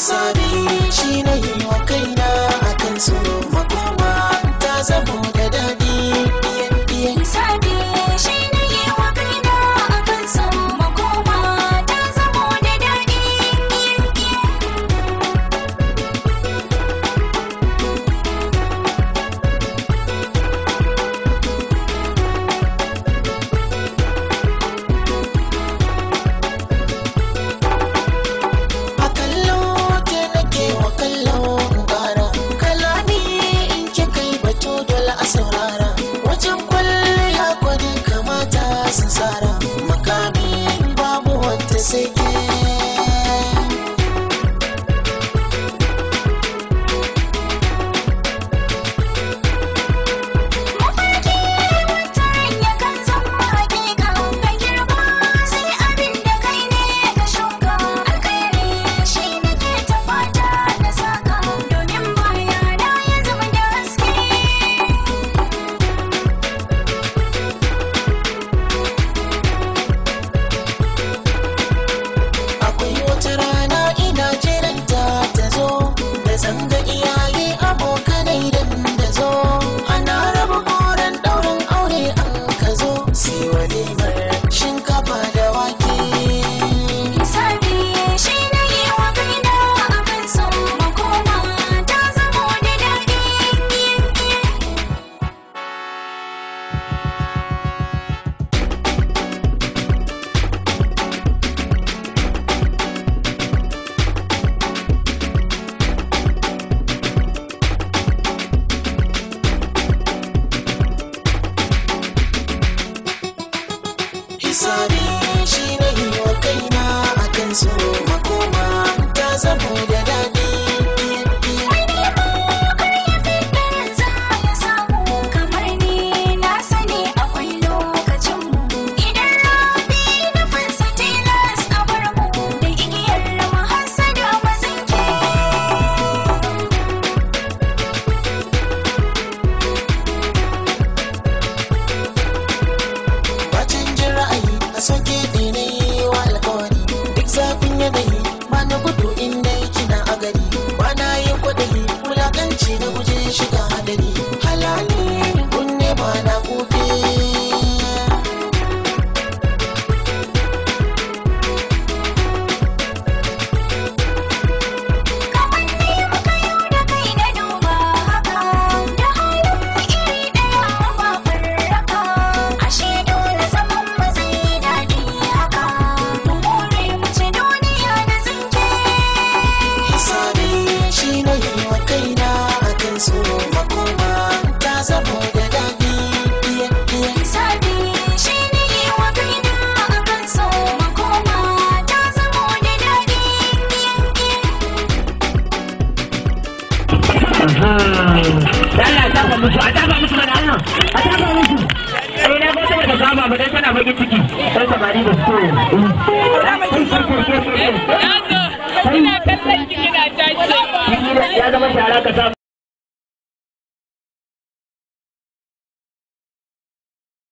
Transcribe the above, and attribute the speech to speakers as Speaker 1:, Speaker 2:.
Speaker 1: hisabi shi na yi wa kaina akan su makoma ta zamo da daɗi
Speaker 2: hisabi shi na yi wa kaina akan su makoma ta zamo da daɗi
Speaker 1: wajen kwalliya gwani kamata sun tsara makami babu wanda sai ke zanga iyaye abokanai dan da zo ana raba goron daurin aure an ka zo sai walimar shinkafa da wake
Speaker 2: hisabi shi na yi wa kaina akan su makoma ta zamo da daɗi
Speaker 1: hisabi shi na yi wa kaina akan su makoma ta zamo da daɗi soke dine wa alkawari duk zafin yanayi ba na gudu inda kina a gari ba na yin kwaɗayi wulakanci na guje shiga hadari halali kunne ba na kuke su makoma ta zamo da daɗi
Speaker 2: hisabi shi ne yi wa kaina akan su makoma ta zamo da daɗi
Speaker 3: Allah ya tafa musu a tafa musu mana Allah a tafa musu sai na ga saboda gaba ba dan tana bakin ciki sai ta bari da su
Speaker 4: ina kallon ki kina tashi
Speaker 3: ya zama shara ka